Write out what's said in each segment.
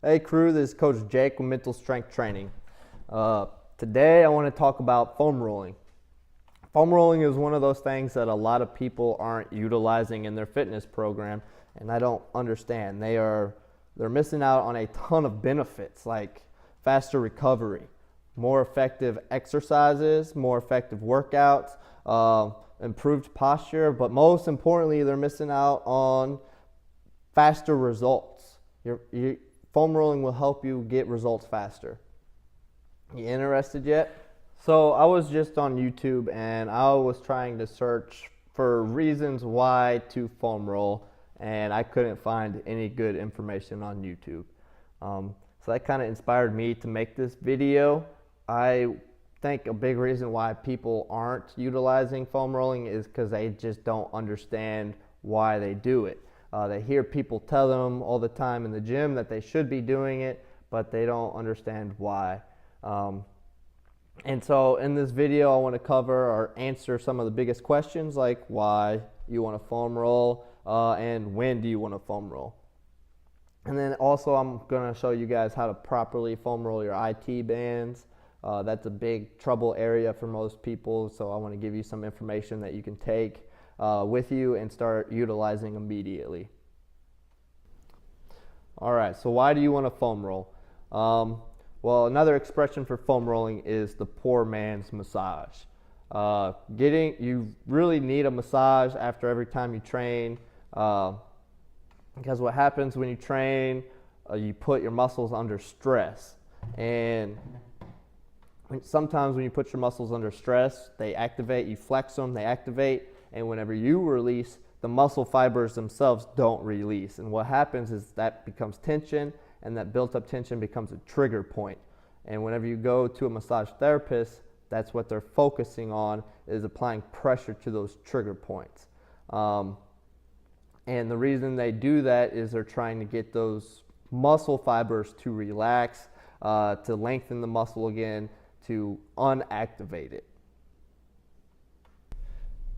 Hey crew, this is Coach Jake with Mental Strength Training. Today I want to talk about foam rolling. Foam rolling is one of those things that a lot of people aren't utilizing in their fitness program, and I don't understand. They're missing out on a ton of benefits like faster recovery, more effective exercises, more effective workouts, improved posture, but most importantly, they're missing out on faster results. Foam rolling will help you get results faster. You interested yet? So I was just on YouTube and I was trying to search for reasons why to foam roll, and I couldn't find any good information on YouTube. So that kind of inspired me to make this video. I think a big reason why people aren't utilizing foam rolling is because they just don't understand why they do it. They hear people tell them all the time in the gym that they should be doing it, but they don't understand why. And so in this video, I want to cover or answer some of the biggest questions, like why you want to foam roll and when do you want to foam roll. And then also I'm going to show you guys how to properly foam roll your IT bands. That's a big trouble area for most people, so I want to give you some information that you can take with you and start utilizing immediately. All right, so why do you want to foam roll? Well, another expression for foam rolling is the poor man's massage. You really need a massage after every time you train, because what happens when you train, you put your muscles under stress, and sometimes when you put your muscles under stress, they activate, you flex them, they activate, and whenever you release, the muscle fibers themselves don't release. And what happens is that becomes tension, and that built up tension becomes a trigger point. And whenever you go to a massage therapist, that's what they're focusing on, is applying pressure to those trigger points. And the reason they do that is they're trying to get those muscle fibers to relax, to lengthen the muscle again, to unactivate it.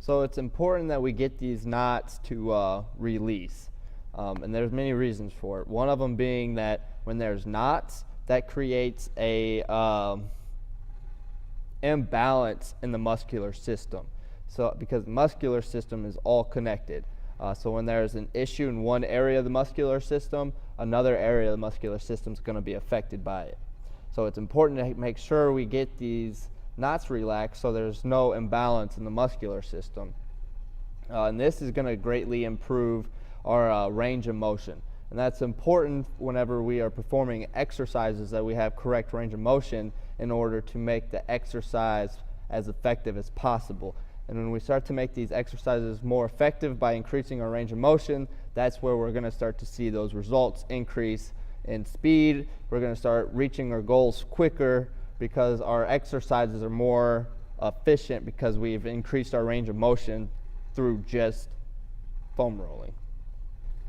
So it's important that we get these knots to release, and there's many reasons for it. One of them being that when there's knots, that creates a imbalance in the muscular system. So because the muscular system is all connected, so when there's an issue in one area of the muscular system, another area of the muscular system is going to be affected by it. So it's important to make sure we get these knots relaxed so there's no imbalance in the muscular system. And this is going to greatly improve our range of motion. And that's important whenever we are performing exercises, that we have correct range of motion in order to make the exercise as effective as possible. And when we start to make these exercises more effective by increasing our range of motion, that's where we're going to start to see those results increase in speed. We're going to start reaching our goals quicker because our exercises are more efficient because we've increased our range of motion through just foam rolling.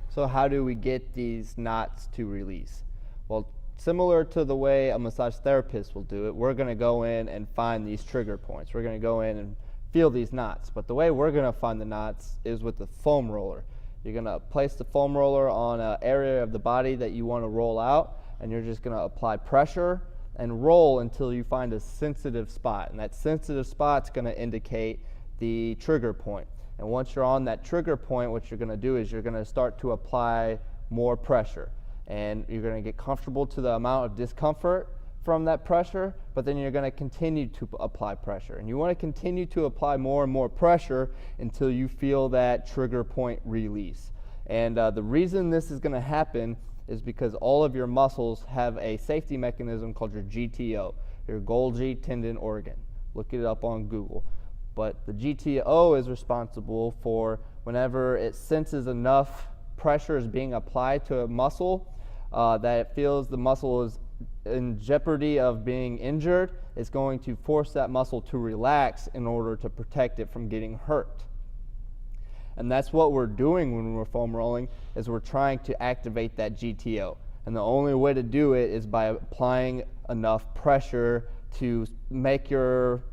So how do we get these knots to release? Well, similar to the way a massage therapist will do it, we're going to go in and find these trigger points. We're going to go in and feel these knots. But the way we're going to find the knots is with the foam roller. You're going to place the foam roller on an area of the body that you want to roll out, and you're just going to apply pressure and roll until you find a sensitive spot. And that sensitive spot's going to indicate the trigger point. And once you're on that trigger point, what you're going to do is you're going to start to apply more pressure. And you're going to get comfortable to the amount of discomfort from that pressure, but then you're going to continue to apply pressure. And you want to continue to apply more and more pressure until you feel that trigger point release. And the reason this is going to happen is because all of your muscles have a safety mechanism called your GTO, your Golgi tendon organ. Look it up on Google. But the GTO is responsible for whenever it senses enough pressure is being applied to a muscle that it feels the muscle is in jeopardy of being injured, it's going to force that muscle to relax in order to protect it from getting hurt. And that's what we're doing when we're foam rolling, is we're trying to activate that GTO. And the only way to do it is by applying enough pressure to make your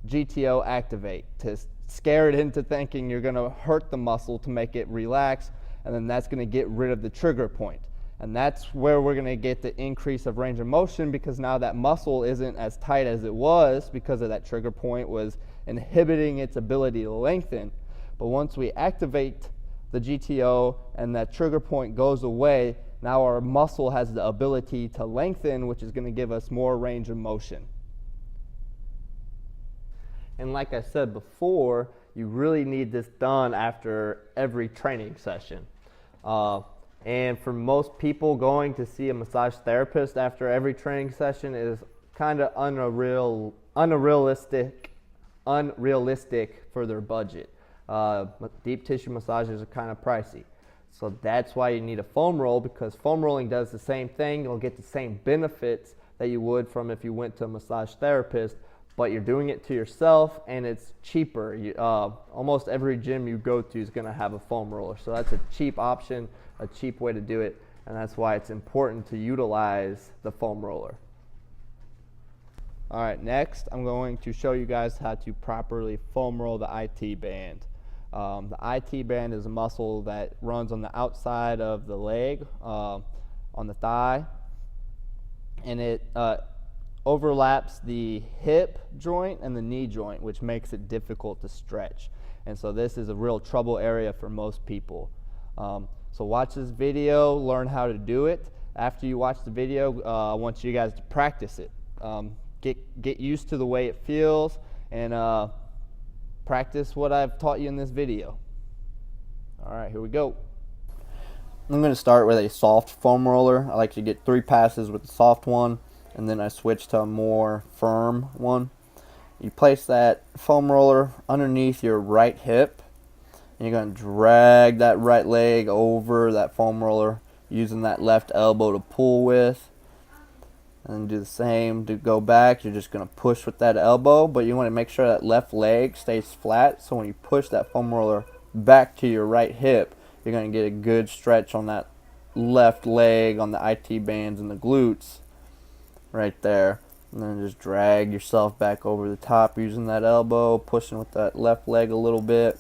GTO activate, to scare it into thinking you're going to hurt the muscle to make it relax, and then that's going to get rid of the trigger point. And that's where we're going to get the increase of range of motion, because now that muscle isn't as tight as it was because of that trigger point was inhibiting its ability to lengthen. But once we activate the GTO and that trigger point goes away, now our muscle has the ability to lengthen, which is going to give us more range of motion. And like I said before, you really need this done after every training session. And for most people, going to see a massage therapist after every training session is kind of unrealistic for their budget. Deep tissue massages are kind of pricey. So that's why you need a foam roll, because foam rolling does the same thing. You'll get the same benefits that you would from if you went to a massage therapist, but you're doing it to yourself and it's cheaper. Almost every gym you go to is going to have a foam roller. So that's a cheap option, a cheap way to do it, and that's why it's important to utilize the foam roller. All right, next I'm going to show you guys how to properly foam roll the IT band. The IT band is a muscle that runs on the outside of the leg, on the thigh, and it overlaps the hip joint and the knee joint, which makes it difficult to stretch. And so this is a real trouble area for most people. So watch this video, learn how to do it. After you watch the video, I want you guys to practice it. Get used to the way it feels, and practice what I've taught you in this video. All right, here we go. I'm going to start with a soft foam roller. I like to get 3 passes with the soft one, and then I switch to a more firm one. You place that foam roller underneath your right hip, and you're going to drag that right leg over that foam roller using that left elbow to pull with. And then do the same to go back. You're just going to push with that elbow, but you want to make sure that left leg stays flat, so when you push that foam roller back to your right hip, you're going to get a good stretch on that left leg, on the IT bands and the glutes right there. And then just drag yourself back over the top using that elbow, pushing with that left leg a little bit.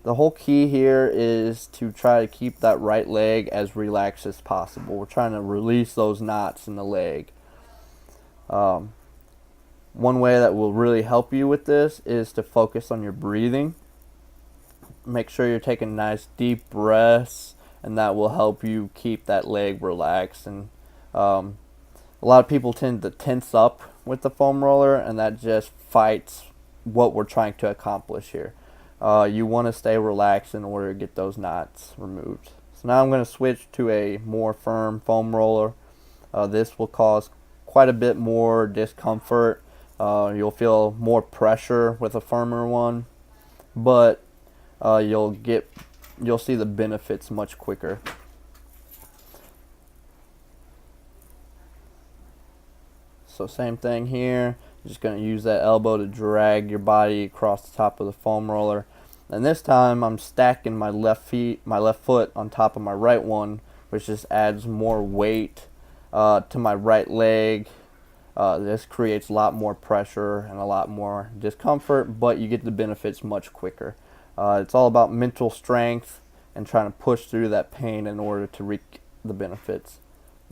The whole key here is to try to keep that right leg as relaxed as possible. We're trying to release those knots in the leg. One way that will really help you with this is to focus on your breathing. Make sure you're taking nice deep breaths, and that will help you keep that leg relaxed. And a lot of people tend to tense up with the foam roller, and that just fights what we're trying to accomplish here. You want to stay relaxed in order to get those knots removed. So now I'm going to switch to a more firm foam roller. This will cause quite a bit more discomfort. You'll feel more pressure with a firmer one, but you'll see the benefits much quicker. So same thing here. Just going to use that elbow to drag your body across the top of the foam roller. And this time I'm stacking my left foot on top of my right one, which just adds more weight to my right leg. This creates a lot more pressure and a lot more discomfort, but you get the benefits much quicker. It's all about mental strength and trying to push through that pain in order to reap the benefits.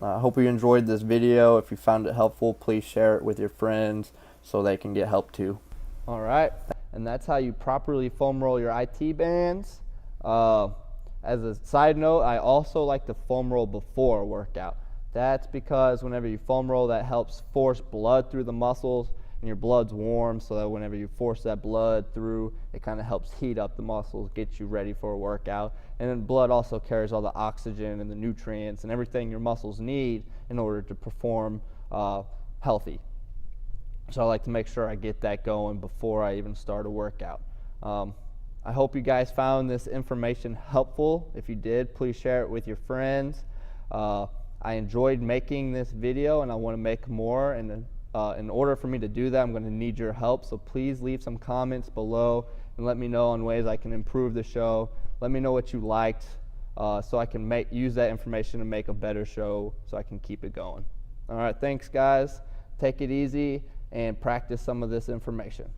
I hope you enjoyed this video. If you found it helpful, please share it with your friends so they can get help too. All right, and that's how you properly foam roll your IT bands. As a side note, I also like to foam roll before a workout. That's because whenever you foam roll, that helps force blood through the muscles, and your blood's warm, so that whenever you force that blood through, it kind of helps heat up the muscles, get you ready for a workout. And then blood also carries all the oxygen and the nutrients and everything your muscles need in order to perform healthy. So I like to make sure I get that going before I even start a workout. I hope you guys found this information helpful. If you did, please share it with your friends. I enjoyed making this video, and I want to make more, and in order for me to do that, I'm going to need your help. So please leave some comments below and let me know on ways I can improve the show. Let me know what you liked, so I can use that information to make a better show so I can keep it going. All right, thanks guys. Take it easy and practice some of this information.